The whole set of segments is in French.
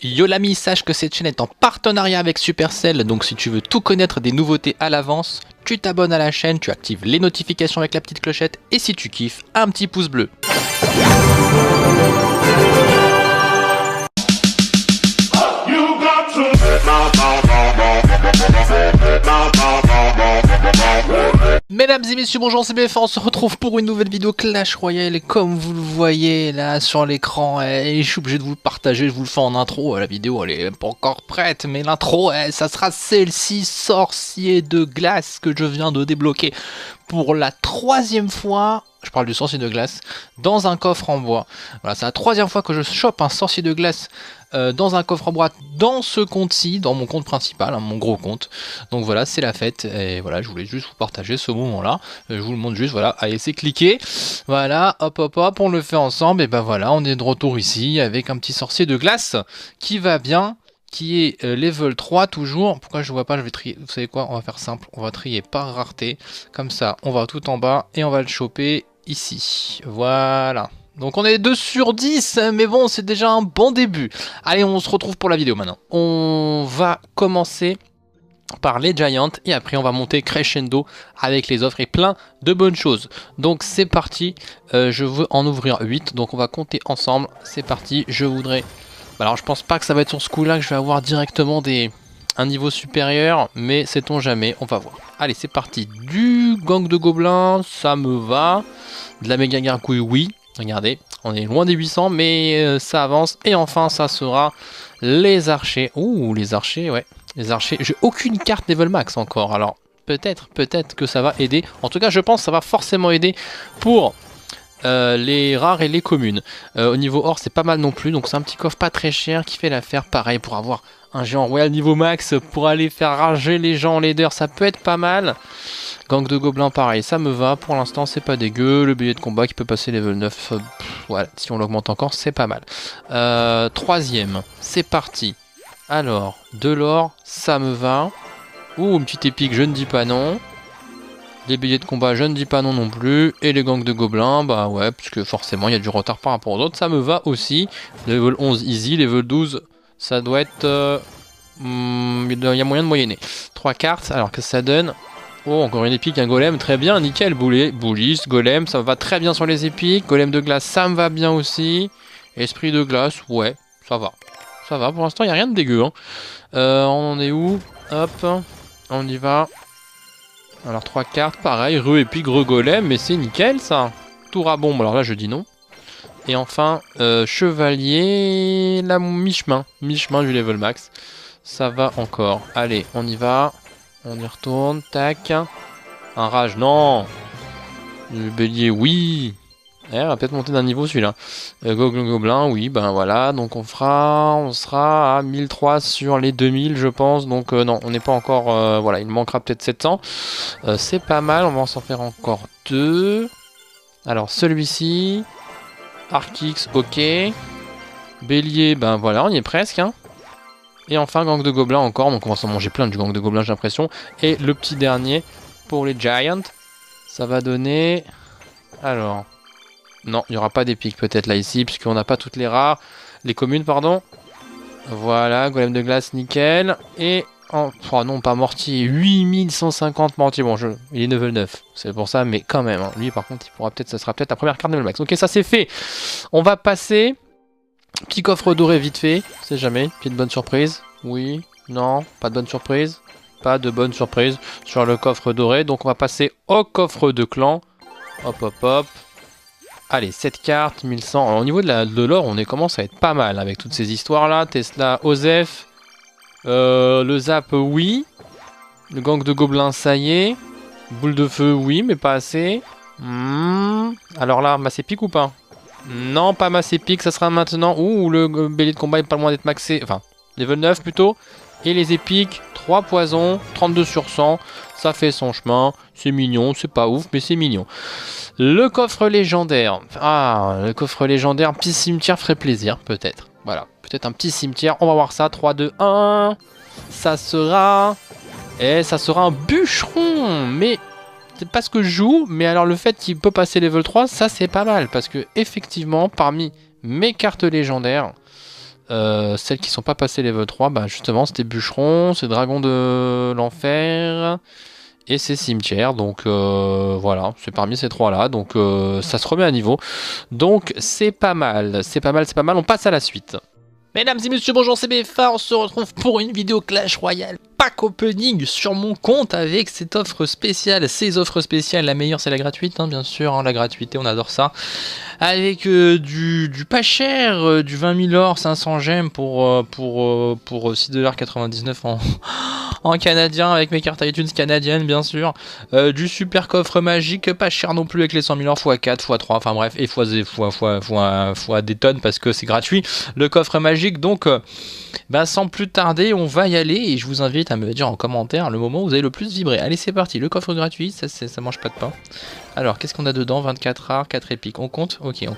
Yo l'ami, sache que cette chaîne est en partenariat avec Supercell, donc si tu veux tout connaître des nouveautés à l'avance, tu t'abonnes à la chaîne, tu actives les notifications avec la petite clochette, et si tu kiffes, un petit pouce bleu. Mesdames et messieurs, bonjour, c'est BF, on se retrouve pour une nouvelle vidéo Clash Royale. Comme vous le voyez là sur l'écran, je suis obligé de vous le partager, je vous le fais en intro. La vidéo elle est même pas encore prête, mais l'intro, ça sera celle-ci, sorcier de glace, que je viens de débloquer pour la troisième fois. Je parle du sorcier de glace dans un coffre en bois. Voilà, c'est la troisième fois que je chope un sorcier de glace dans un coffre en bois dans ce compte-ci, dans mon compte principal, hein, mon gros compte. Donc voilà, c'est la fête. Et voilà, je voulais juste vous partager ce moment-là. Je vous le montre juste, voilà. Allez, c'est cliqué. Voilà, hop, hop, hop, on le fait ensemble. Et ben voilà, on est de retour ici avec un petit sorcier de glace qui va bien, qui est level 3 toujours. Pourquoi je vois pas, je vais trier. Vous savez quoi, on va faire simple. On va trier par rareté. Comme ça, on va tout en bas et on va le choper ici. Voilà. Donc on est 2 sur 10, mais bon, c'est déjà un bon début. Allez, on se retrouve pour la vidéo maintenant. On va commencer par les Giants et après on va monter crescendo avec les offres et plein de bonnes choses. Donc c'est parti, je veux en ouvrir 8, donc on va compter ensemble. C'est parti, je voudrais... Alors je pense pas que ça va être sur ce coup là que je vais avoir directement un niveau supérieur, mais sait-on jamais, on va voir. Allez, c'est parti, du gang de gobelins, ça me va. De la méga gargouille, oui. Regardez, on est loin des 800, mais ça avance. Et enfin, ça sera les archers. Ouh, les archers, ouais. Les archers, j'ai aucune carte level max encore. Alors, peut-être que ça va aider. En tout cas, je pense que ça va forcément aider pour les rares et les communes. Au niveau or, c'est pas mal non plus. Donc, c'est un petit coffre pas très cher qui fait l'affaire. Pareil, pour avoir un géant royal niveau max, pour aller faire rager les gens en leader, ça peut être pas mal. Gang de gobelins, pareil, ça me va. Pour l'instant, c'est pas dégueu. Le billet de combat qui peut passer level 9. Voilà, si on l'augmente encore, c'est pas mal. Troisième, c'est parti. Alors, de l'or, ça me va. Ouh, une petite épique, je ne dis pas non. Les billets de combat, je ne dis pas non non plus. Et les gangs de gobelins, bah ouais, puisque forcément, il y a du retard par rapport aux autres. Ça me va aussi. Level 11, easy. Level 12, ça doit être... il y a moyen de moyenner. 3 cartes, alors que ça donne... Oh, encore une épique, un golem, très bien, nickel, boulis, golem, ça va très bien sur les épiques. Golem de glace, ça me va bien aussi. Esprit de glace, ouais, ça va. Ça va, pour l'instant, il n'y a rien de dégueu. Hein. On en est où? Hop, on y va. Alors, 3 cartes, pareil, épique, golem, mais c'est nickel, ça. Tour à bombe, alors là, je dis non. Et enfin, chevalier, la mi-chemin du level max. Ça va encore. Allez, on y va. On y retourne, tac. Un rage, non. Le bélier, oui. On va peut-être monter d'un niveau celui-là. Gobelin, oui, ben voilà. Donc on sera à 1003 sur les 2000, je pense. Donc non, on n'est pas encore... voilà, il manquera peut-être 700. C'est pas mal, on va s'en faire encore 2. Alors celui-ci. Arkix, ok. Bélier, ben voilà, on y est presque, hein. Et enfin, gang de gobelins encore, donc on va s'en manger plein du gang de gobelins, j'ai l'impression. Et le petit dernier pour les Giants, ça va donner... Alors, non, il n'y aura pas d'épique peut-être là ici, puisqu'on n'a pas toutes les rares, les communes, pardon. Voilà, golem de glace, nickel. Et, oh non, pas mortier, 8150 mortier. Bon, il est level 9, c'est pour ça, mais quand même, hein. Lui par contre, il pourra peut-être, ça sera peut-être la première carte de level max. Ok, ça c'est fait. On va passer... Petit coffre doré vite fait, on sait jamais, petite bonne surprise. Oui, non, pas de bonne surprise. Pas de bonne surprise sur le coffre doré. Donc on va passer au coffre de clan. Hop, hop, hop. Allez, 7 cartes, 1100. Alors, au niveau de l'or, on commence à être pas mal avec toutes ces histoires-là. Tesla, Osef. Le zap, oui. Le gang de gobelins, ça y est. Boule de feu, oui, mais pas assez. Alors là, masse épique ou pas? Non, pas masse épique, ça sera maintenant. Ouh, le bélier de combat est pas loin d'être maxé. Enfin, level 9 plutôt. Et les épiques, 3 poisons, 32 sur 100. Ça fait son chemin. C'est mignon, c'est pas ouf, mais c'est mignon. Le coffre légendaire. Ah, le coffre légendaire, petit cimetière ferait plaisir, peut-être. Voilà, peut-être un petit cimetière. On va voir ça. 3, 2, 1. Ça sera... Et ça sera un bûcheron. Mais... c'est pas ce que je joue, mais alors le fait qu'il peut passer level 3, ça c'est pas mal, parce que effectivement, parmi mes cartes légendaires, Celles qui sont pas passées level 3, bah justement c'était bûcheron, c'est dragon de l'enfer et c'est cimetière. Donc voilà, c'est parmi ces trois là. Donc ça se remet à niveau. Donc c'est pas mal, c'est pas mal, c'est pas mal. On passe à la suite. Mesdames et messieurs, bonjour, c'est BFA, on se retrouve pour une vidéo Clash Royale pack opening sur mon compte avec cette offre spéciale, ces offres spéciales, la meilleure c'est la gratuite, hein, bien sûr, hein, la gratuité on adore ça, avec du pas cher, du 20 000 or, 500 gemmes pour 6,99$ en canadien, avec mes cartes iTunes canadiennes bien sûr, du super coffre magique, pas cher non plus avec les 100 000 or, x4, x3, enfin bref, et fois des tonnes parce que c'est gratuit, le coffre magique, donc bah, sans plus tarder, on va y aller et je vous invite à me dire en commentaire le moment où vous avez le plus vibré. Allez, c'est parti, le coffre gratuit, ça mange pas de pain. Alors, qu'est-ce qu'on a dedans? 24 rares, 4 épiques. On compte? Ok, on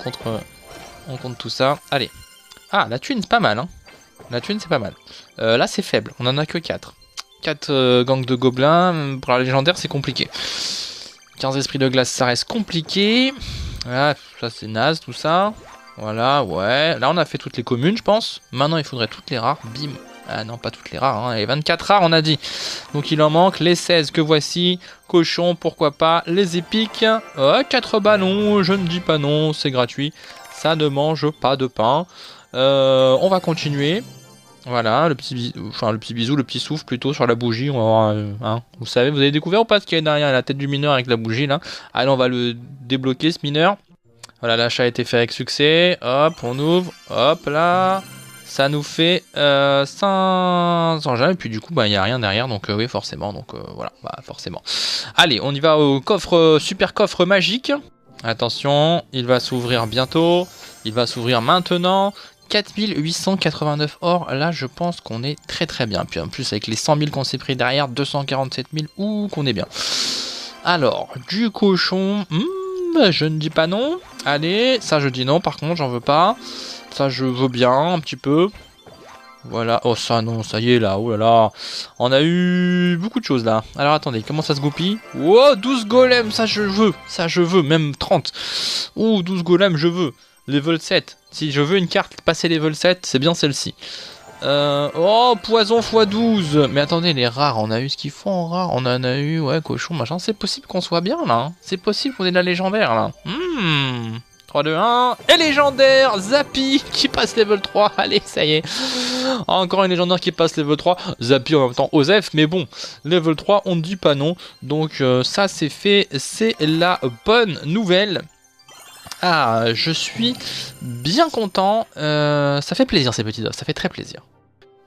compte tout ça. Allez. Ah, la thune, c'est pas mal, hein. La thune, c'est pas mal. Là, c'est faible, on en a que 4. 4 gangs de gobelins, pour la légendaire, c'est compliqué. 15 esprits de glace, ça reste compliqué. Voilà, ça c'est naze, tout ça. Voilà, ouais. Là, on a fait toutes les communes, je pense. Maintenant, il faudrait toutes les rares. Bim. Ah non, pas toutes les rares. Hein. Les 24 rares, on a dit. Donc, il en manque les 16 que voici. Cochon, pourquoi pas. Les épiques. 4 ballons. Je ne dis pas non. C'est gratuit. Ça ne mange pas de pain. On va continuer. Voilà, le petit bisou, le petit souffle plutôt sur la bougie. On va voir, hein. Vous savez, vous avez découvert ou pas ce qu'il y a derrière la tête du mineur avec la bougie là? Allez, on va le débloquer ce mineur. Voilà, l'achat a été fait avec succès. Hop, on ouvre. Hop là. Ça nous fait 500 gemmes. Et puis du coup, bah, il n'y a rien derrière. Donc oui, forcément. Donc voilà, bah, forcément. Allez, on y va au coffre, super coffre magique. Attention, il va s'ouvrir bientôt. Il va s'ouvrir maintenant. 4889 or. Là, je pense qu'on est très très bien. Puis en plus, avec les 100 000 qu'on s'est pris derrière, 247 000, ouh, qu'on est bien. Alors, du cochon... je ne dis pas non. Allez, ça je dis non, par contre, j'en veux pas. Ça je veux bien, un petit peu. Voilà, oh ça non, ça y est là, oh là là. On a eu beaucoup de choses là. Alors attendez, comment ça se goupille? Oh, 12 golems, ça je veux, même 30. Oh, 12 golems, je veux. Level 7. Si je veux une carte passer level 7, c'est bien celle-ci. Oh, poison x12. Mais attendez, les rares, on a eu ce qu'il faut en rares. On en a eu, ouais, cochon, machin. C'est possible qu'on soit bien, là. Hein. C'est possible qu'on ait de la légendaire, là. 3, 2, 1. Et légendaire, Zappy, qui passe level 3. Allez, ça y est. Encore une légendaire qui passe level 3. Zappy en même temps, Osef. Mais bon, level 3, on ne dit pas non. Donc, ça, c'est fait. C'est la bonne nouvelle. Ah, je suis bien content. Ça fait plaisir, ces petits os. Ça fait très plaisir.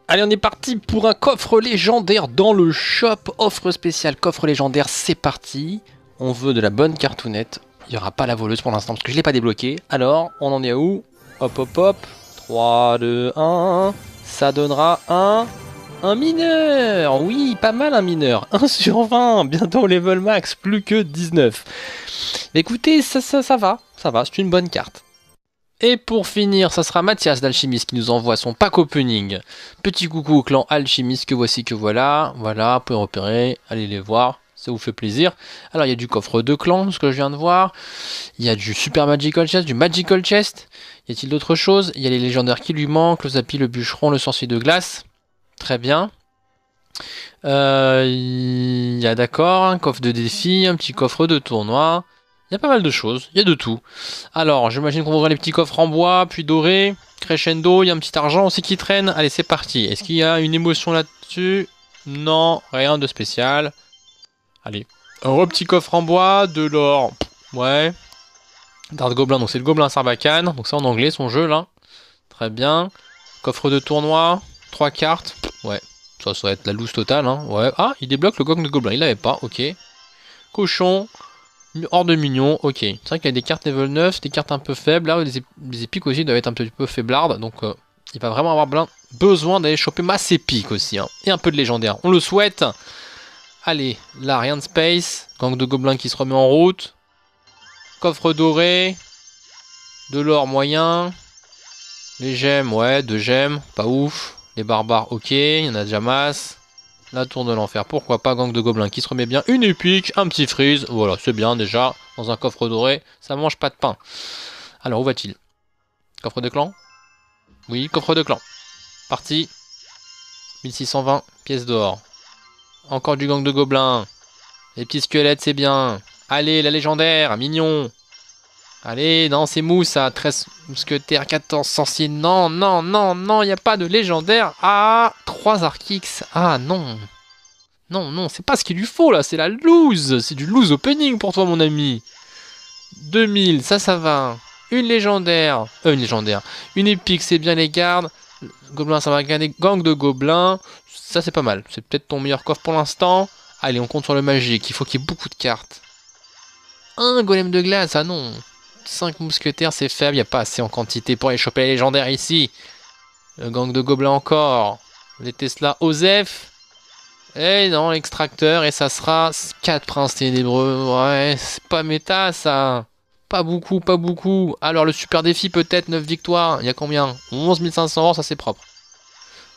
Allez, on est parti pour un coffre légendaire dans le shop. Offre spéciale, coffre légendaire, c'est parti. On veut de la bonne cartoonette. Il n'y aura pas la voleuse pour l'instant parce que je ne l'ai pas débloqué. Alors, on en est où? Hop, hop, hop. 3, 2, 1. Ça donnera un mineur. Oui, pas mal un mineur. 1 sur 20. Bientôt level max. Plus que 19. Écoutez, ça va. Ça va, c'est une bonne carte. Et pour finir, ça sera Mathias d'Alchimiste qui nous envoie son pack opening. Petit coucou au clan Alchimiste, que voici, que voilà. Voilà, vous pouvez repérer, allez les voir, ça vous fait plaisir. Alors il y a du coffre de clan, ce que je viens de voir. Il y a du Super Magical Chest, du Magical Chest. Y a-t-il d'autres choses? Il y a les légendaires qui lui manquent, le Zappy, le bûcheron, le sorcier de glace. Très bien. Il y a d'accord, un coffre de défi, un petit coffre de tournoi. Il y a pas mal de choses, il y a de tout. Alors, j'imagine qu'on ouvre les petits coffres en bois, puis doré, crescendo, il y a un petit argent aussi qui traîne. Allez, c'est parti. Est-ce qu'il y a une émotion là-dessus? Non, rien de spécial. Allez, un petit coffre en bois, de l'or, ouais. Dart Gobelin, donc c'est le Gobelin Sarbacane, donc c'est en anglais son jeu là. Très bien. Coffre de tournoi, 3 cartes, ouais. Ça va être la loose totale, hein. Ouais. Ah, il débloque le gang de Gobelin, il l'avait pas, ok. Cochon. Hors de mignon, ok. C'est vrai qu'il y a des cartes level 9, des cartes un peu faibles. Là, les épiques aussi doivent être un petit peu faiblardes. Donc, il va vraiment avoir besoin d'aller choper masse épique aussi. Hein, et un peu de légendaire. On le souhaite. Allez, là, rien de space. Gang de gobelins qui se remet en route. Coffre doré. De l'or moyen. Les gemmes, ouais, 2 gemmes. Pas ouf. Les barbares, ok. Il y en a déjà masse. La tour de l'enfer, pourquoi pas, gang de gobelins qui se remet bien, une épique, un petit freeze, voilà, c'est bien déjà, dans un coffre doré, ça mange pas de pain. Alors, où va-t-il? Coffre de clan? Oui, coffre de clan. Parti. 1620 pièces d'or. Encore du gang de gobelins. Les petits squelettes, c'est bien. Allez, la légendaire, mignon. Allez, non, c'est mou ça. 13 mousquetaires, 14 sorciers. Non, non, non, non, il n'y a pas de légendaire. Ah, 3 Archix. Ah, non. Non, non, c'est pas ce qu'il lui faut là. C'est la loose. C'est du loose opening pour toi, mon ami. 2000, ça va. Une légendaire. Une légendaire. Une épique, c'est bien les gardes. Gobelin, ça va gagner. Gang de gobelins. Ça, c'est pas mal. C'est peut-être ton meilleur coffre pour l'instant. Allez, on compte sur le magique. Il faut qu'il y ait beaucoup de cartes. Un golem de glace. Ah non. 5 mousquetaires, c'est faible. Il n'y a pas assez en quantité pour aller choper les légendaires ici. Le gang de gobelins encore. Les Tesla Osef. Et non, l'extracteur. Et ça sera 4 princes ténébreux. Ouais, c'est pas méta ça. Pas beaucoup, pas beaucoup. Alors le super défi peut-être, 9 victoires. Il y a combien? 11 500 euros, ça c'est propre.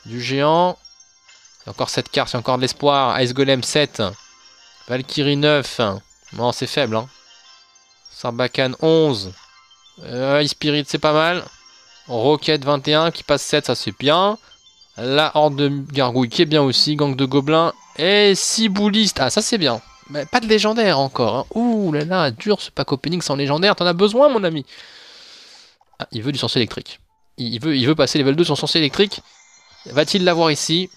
Du géant. Il y a encore 7 cartes, il y a encore de l'espoir. Ice Golem 7. Valkyrie 9. Non, c'est faible. Hein. Sarbacane 11. Ice Spirit, c'est pas mal. Rocket 21 qui passe 7, ça c'est bien. La horde de gargouilles qui est bien aussi. Gang de gobelins. Et cibouliste. Ah, ça c'est bien. Mais pas de légendaire encore. Hein. Ouh là là, dur ce pack opening sans légendaire. T'en as besoin, mon ami. Ah, il veut du sorcier électrique. Il veut passer level 2 sur sorcier électrique. Va-t-il l'avoir ici?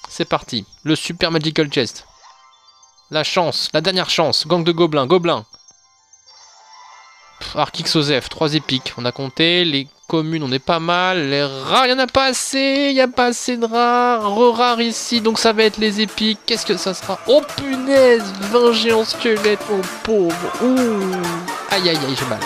C'est parti. Le super magical chest. La chance, la dernière chance. Gang de gobelins, gobelins. Archix Osef, 3 épiques. On a compté. Les communes, on est pas mal. Les rares, il n'y en a pas assez. Il n'y a pas assez de rares. Re-rares ici, donc ça va être les épiques. Qu'est-ce que ça sera? Oh punaise, 20 géants squelettes, mon pauvre. Ouh. Aïe aïe aïe, j'ai mal.